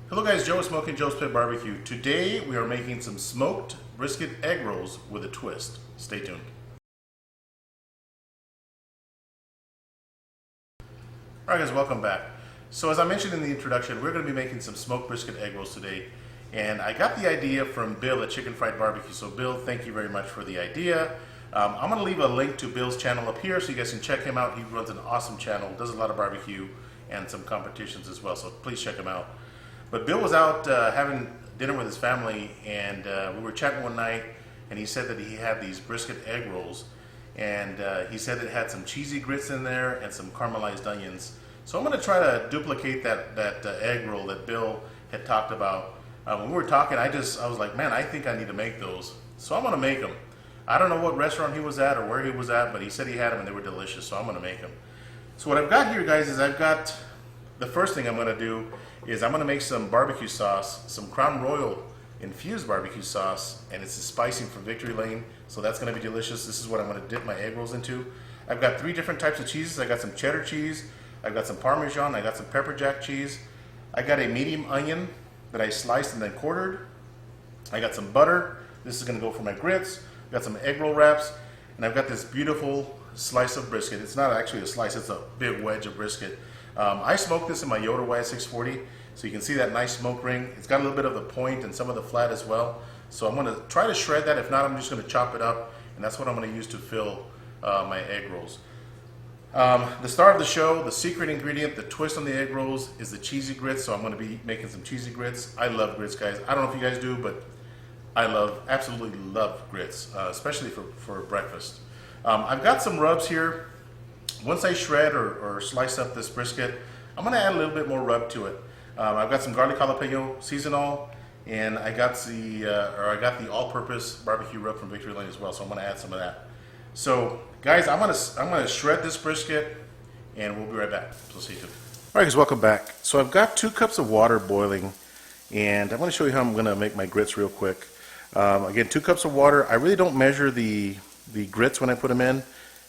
Hello guys, Joe with Smokin Joe's Pit Barbecue. Today we are making some smoked brisket egg rolls with a twist. Stay tuned. Alright guys, welcome back. So as I mentioned in the introduction, we're going to be making some smoked brisket egg rolls today. And I got the idea from Bill at Chicken Fried Barbecue. So Bill, thank you very much for the idea. I'm going to leave a link to Bill's channel up here so you guys can check him out. He runs an awesome channel, does a lot of barbecue and some competitions as well. So please check him out. But Bill was out having dinner with his family, and we were chatting one night, and he said that he had these brisket egg rolls, and he said it had some cheesy grits in there and some caramelized onions. So I'm going to try to duplicate that egg roll that Bill had talked about. When we were talking, I was like, man, I think I need to make those. So I'm going to make them. I don't know what restaurant he was at or where he was at, but he said he had them and they were delicious, so I'm going to make them. So what I've got here, guys, is I've got the first thing I'm going to do is I'm going to make some barbecue sauce, some Crown Royal infused barbecue sauce, and it's a spicing from Victory Lane, so that's going to be delicious. This is what I'm going to dip my egg rolls into. I've got 3 different types of cheeses. I got some cheddar cheese, I've got some parmesan, I got some pepper jack cheese, I got a medium onion that I sliced and then quartered, I got some butter. This is going to go for my grits. I've got some egg roll wraps, and I've got this beautiful slice of brisket. It's not actually a slice, it's a big wedge of brisket. I smoked this in my Yoder YS640, so you can see that nice smoke ring. It's got a little bit of the point and some of the flat as well. So I'm going to try to shred that. If not, I'm just going to chop it up, and that's what I'm going to use to fill my egg rolls. The star of the show, the secret ingredient, the twist on the egg rolls, is the cheesy grits. So I'm going to be making some cheesy grits. I love grits, guys. I don't know if you guys do, but I absolutely love grits, especially for breakfast. I've got some rubs here. Once I shred or slice up this brisket, I'm going to add a little bit more rub to it. I've got some garlic jalapeno seasonal, and I got the all-purpose barbecue rub from Victory Lane as well. So I'm going to add some of that. So guys, I'm going to shred this brisket, and we'll be right back. So stay tuned. All right, guys, welcome back. So I've got 2 cups of water boiling, and I'm going to show you how I'm going to make my grits real quick. Again, 2 cups of water. I really don't measure the grits when I put them in.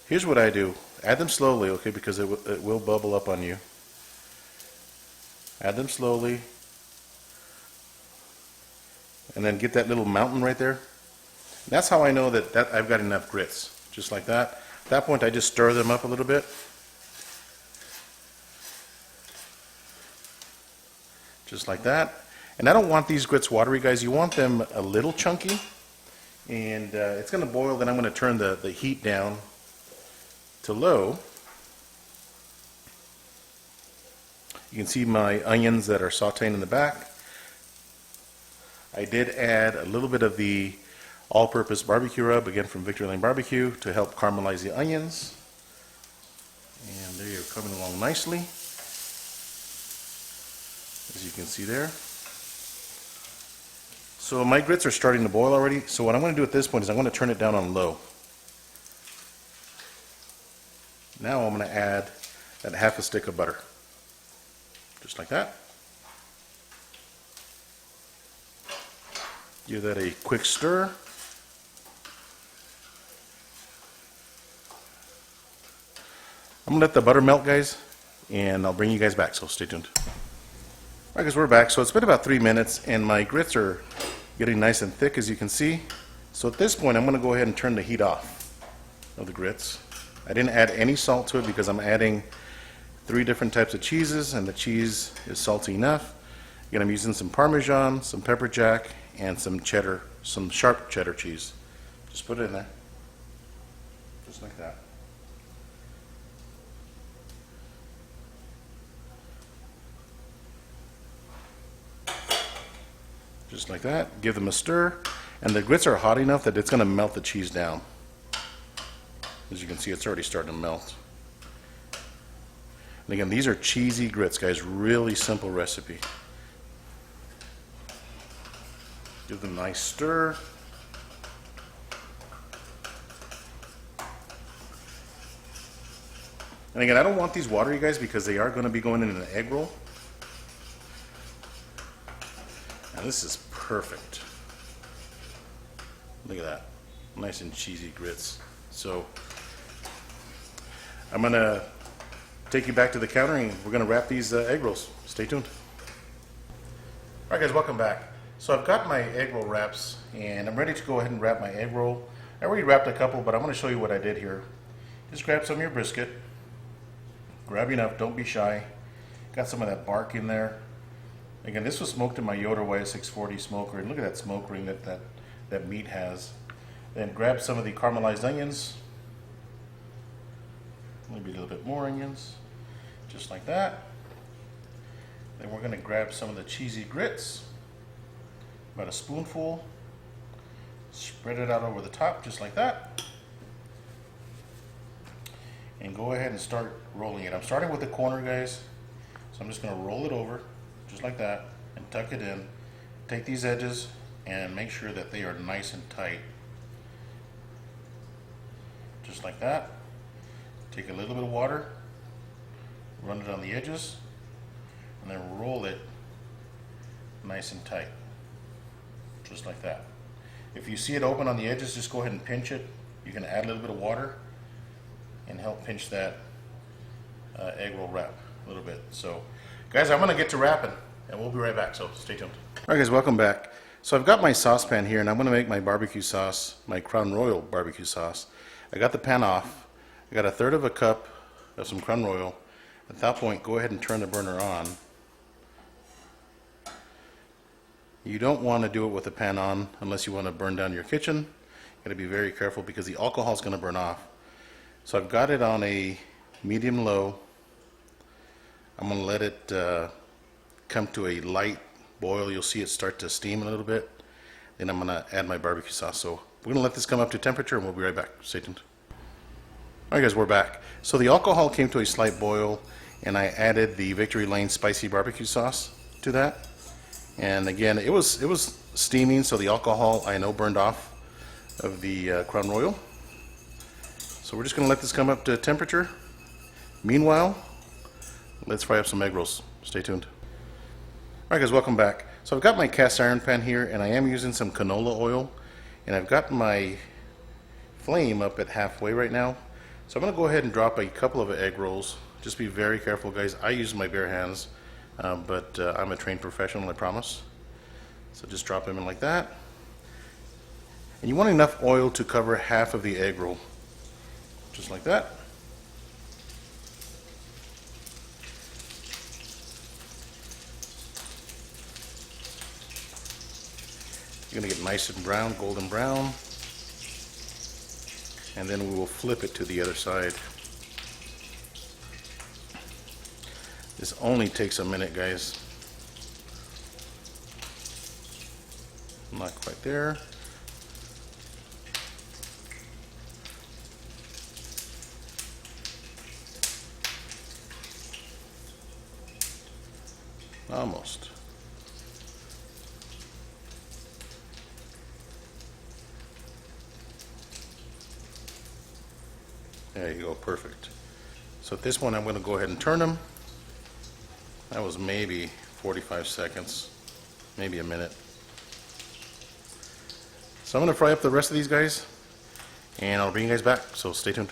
Here's what I do. Add them slowly, okay, because it will bubble up on you. Add them slowly. And then get that little mountain right there. That's how I know that I've got enough grits. Just like that. At that point, I just stir them up a little bit. Just like that. And I don't want these grits watery, guys. You want them a little chunky. And it's going to boil. Then I'm going to turn the heat down to low. You can see my onions that are sauteing in the back. I did add a little bit of the all-purpose barbecue rub, again from Victory Lane Barbecue, to help caramelize the onions. And they are coming along nicely, as you can see there. So my grits are starting to boil already. So what I'm going to do at this point is I'm going to turn it down on low. Now I'm going to add that half a stick of butter. Just like that. Give that a quick stir. I'm going to let the butter melt, guys, and I'll bring you guys back, so stay tuned. Alright guys, we're back. So it's been about 3 minutes, and my grits are getting nice and thick, as you can see. So at this point, I'm going to go ahead and turn the heat off of the grits. I didn't add any salt to it because I'm adding 3 different types of cheeses, and the cheese is salty enough. Again, I'm using some Parmesan, some pepper jack, and some cheddar, some sharp cheddar cheese. Just put it in there, just like that. Just like that. Give them a stir, and the grits are hot enough that it's going to melt the cheese down. As you can see, it's already starting to melt. And again, these are cheesy grits, guys. Really simple recipe. Give them a nice stir. And again, I don't want these watery, guys, because they are going to be going in an egg roll. Now this is perfect. Look at that. Nice and cheesy grits. So I'm going to take you back to the counter and we're going to wrap these egg rolls. Stay tuned. Alright guys, welcome back. So I've got my egg roll wraps and I'm ready to go ahead and wrap my egg roll. I already wrapped a couple, but I'm going to show you what I did here. Just grab some of your brisket. Grab enough, don't be shy. Got some of that bark in there. Again, this was smoked in my Yoder YS640 smoker, and look at that smoke ring that meat has. Then grab some of the caramelized onions. Maybe a little bit more onions, just like that. Then we're going to grab some of the cheesy grits, about a spoonful. Spread it out over the top, just like that. And go ahead and start rolling it. I'm starting with the corner, guys. So I'm just going to roll it over, just like that, and tuck it in. Take these edges and make sure that they are nice and tight. Just like that. Take a little bit of water, run it on the edges, and then roll it nice and tight. Just like that. If you see it open on the edges, just go ahead and pinch it. You can add a little bit of water and help pinch that egg roll wrap a little bit. So guys, I'm going to get to wrapping and we'll be right back, so stay tuned. Alright guys, welcome back. So I've got my saucepan here and I'm going to make my barbecue sauce, my Crown Royal barbecue sauce. I got the pan off. I got 1/3 of a cup of some Crown Royal. At that point, go ahead and turn the burner on. You don't want to do it with the pan on unless you want to burn down your kitchen. You got to be very careful because the alcohol is going to burn off. So I've got it on a medium-low. I'm going to let it come to a light boil. You'll see it start to steam a little bit. Then I'm going to add my barbecue sauce. So we're going to let this come up to temperature and we'll be right back. Stay tuned. Alright guys, we're back. So the alcohol came to a slight boil and I added the Victory Lane spicy barbecue sauce to that. And again, it was steaming, so the alcohol I know burned off of the Crown Royal. So we're just going to let this come up to temperature. Meanwhile, let's fry up some egg rolls. Stay tuned. Alright guys, welcome back. So I've got my cast iron pan here and I am using some canola oil. And I've got my flame up at halfway right now. So I'm going to go ahead and drop a couple of egg rolls. Just be very careful, guys. I use my bare hands, but I'm a trained professional, I promise. So just drop them in like that. And you want enough oil to cover half of the egg roll. Just like that. You're going to get nice and brown, golden brown. And then we will flip it to the other side. This only takes a minute, guys. Not quite there. Almost. There you go, perfect. So at this point I'm going to go ahead and turn them. That was maybe 45 seconds, maybe a minute. So I'm going to fry up the rest of these guys and I'll bring you guys back, so stay tuned.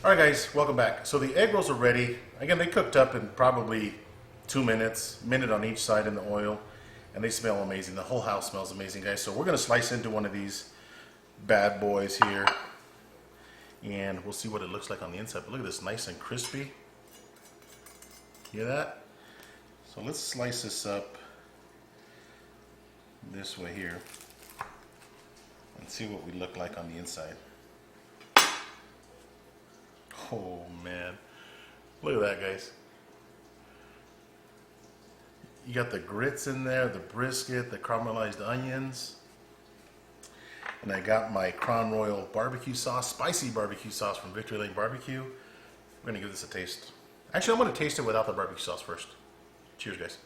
Alright guys, welcome back. So the egg rolls are ready. Again, they cooked up in probably 2 minutes, minute on each side in the oil, and they smell amazing. The whole house smells amazing, guys. So we're going to slice into one of these bad boys here. And we'll see what it looks like on the inside. But look at this, nice and crispy. Hear that? So let's slice this up this way here and see what we look like on the inside. Oh man, look at that, guys. You got the grits in there, the brisket, the caramelized onions. And I got my Crown Royal barbecue sauce, spicy barbecue sauce from Victory Lane Barbecue. We're going to give this a taste. Actually, I'm going to taste it without the barbecue sauce first. Cheers, guys.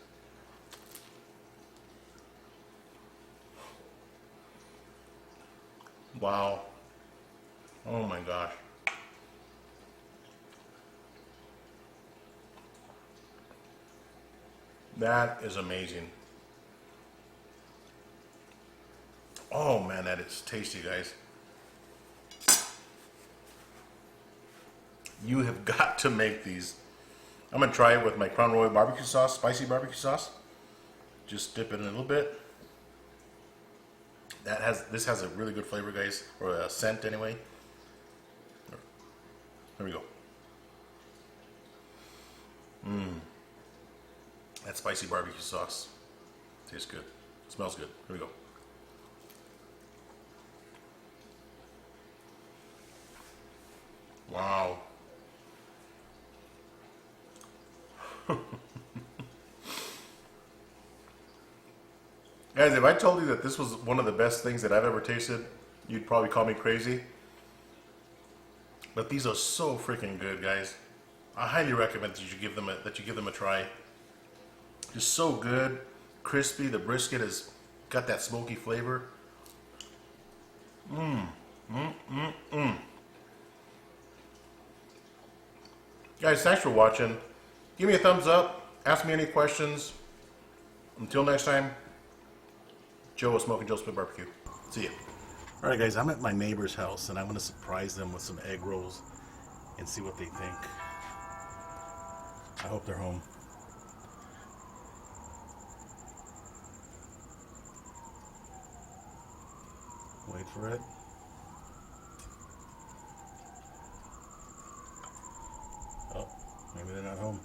Wow. Oh my gosh. That is amazing. Oh man, that is tasty, guys. You have got to make these. I'm gonna try it with my Crown Royal barbecue sauce, spicy barbecue sauce. Just dip it in a little bit. This has a really good flavor, guys, or a scent anyway. There we go. That spicy barbecue sauce tastes good. Smells good. Here we go. Wow. Guys, if I told you that this was one of the best things that I've ever tasted, you'd probably call me crazy. But these are so freaking good, guys. I highly recommend that you give them a try. Just so good, crispy. The brisket has got that smoky flavor. Guys, thanks for watching. Give me a thumbs up. Ask me any questions. Until next time, Joe with Smokin Joe Spit Barbecue. See ya. All right, guys, I'm at my neighbor's house, and I'm going to surprise them with some egg rolls and see what they think. I hope they're home. Wait for it. Oh, maybe they're not home.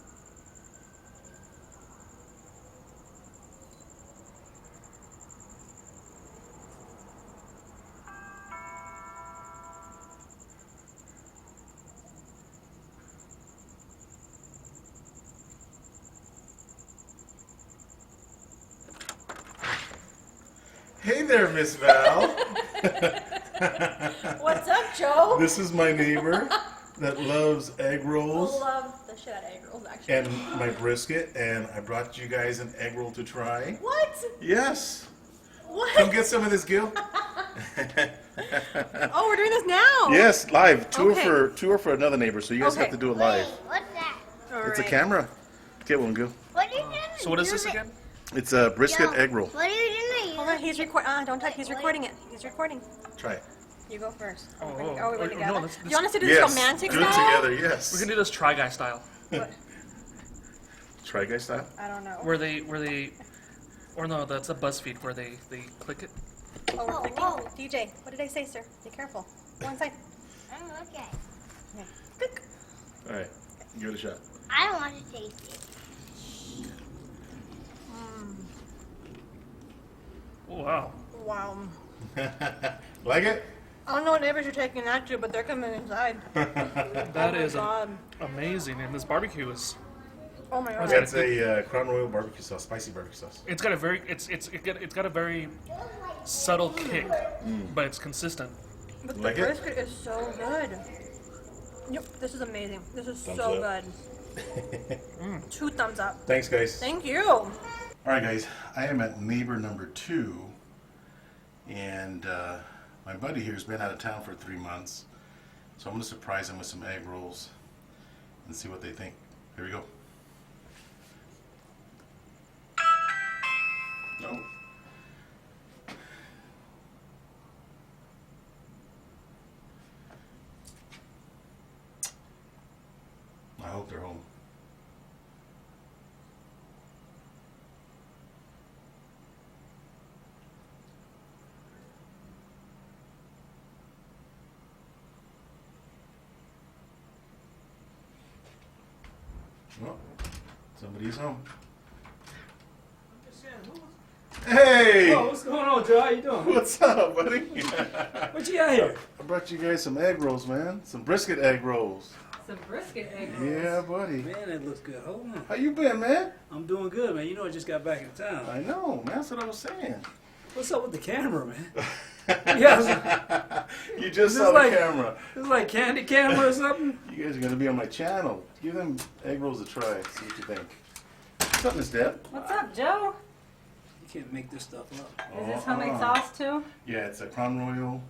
Hey there, Miss Val. What's up, Joe? This is my neighbor that loves egg rolls. I love the shit out of egg rolls, actually. And my brisket, and I brought you guys an egg roll to try. What? Yes. What? Come get some of this, Gil. Oh, we're doing this now. Yes, live. Okay. Tour for another neighbor, so you guys Okay. have to do it live. What's that? All It's a right. camera. Get one, Gil. What are you doing? So what is this again? It's a brisket egg roll. What are you doing? Hold on, he's recording. Don't touch. He's recording it. He's recording. Try it. You go first. Oh, We're oh, gonna go oh, together. no, Do this- you want us to do this Yes. romantic Do it style? together, yes. We can do this Try Guy style, Try guy style? I don't know. where they, or no, that's a BuzzFeed where they click it. Oh, we're clicking. whoa. DJ, what did I say, sir? Be careful. One side. Oh, okay. Okay. Click. All right, give it a shot. I don't want to taste it. Oh, wow. Wow. Like it? I don't know what neighbors you're taking that to, but they're coming inside. That is God. amazing, and this barbecue is. Oh my God. That's a Crown Royal barbecue sauce, spicy barbecue sauce. It's got a very it's got a very subtle kick, but it's consistent. But the Like it? brisket is so good. Yep, this is amazing. This is Thumbs so up. good. 2 thumbs up. Thanks, guys. Thank you. All right, guys. I am at neighbor number 2, and my buddy here has been out of town for 3 months, so I'm going to surprise him with some egg rolls and see what they think. Here we go. No. I hope they're home. Well, somebody's home. Hey! Oh, what's going on, Joe? How you doing? What's up, buddy? What you got here? I brought you guys some egg rolls, man. Some brisket egg rolls. Some brisket egg rolls. Yeah, buddy. Man, that looks good. Hold on. How you been, man? I'm doing good, man. You know I just got back in town. I know, man. That's what I was saying. What's up with the camera, man? Yeah, You just This saw is the like- camera. it's like candy camera or something. You guys are gonna be on my channel. Give them egg rolls a try. See what you think. What's up, Miss Deb? What's up, Joe? You can't make this stuff up. Is this homemade sauce too? Yeah, it's a Crown Royal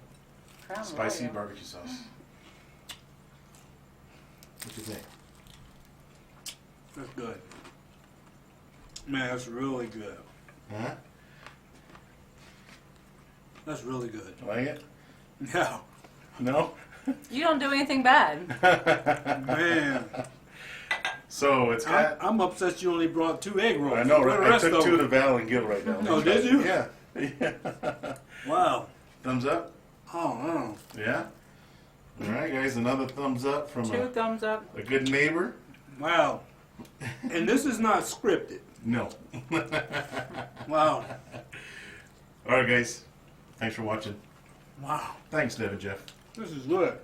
Crown spicy Royal. barbecue sauce. What you think? That's good. Man, that's really good. Huh? That's really good. Like it? No, No? You don't do anything bad. man. So it's got. I'm upset you only brought 2 egg rolls. I know, Where the right? I rest took of 2 them? to Val and Gil right now. Oh, did you? Yeah. Wow. Thumbs up? Oh, Yeah? All right, guys, another thumbs up from 2 thumbs up. a good neighbor. wow. And this is not scripted. No. Wow. All right, guys. Thanks for watching. Wow. Thanks, Deb and Jeff. This is good.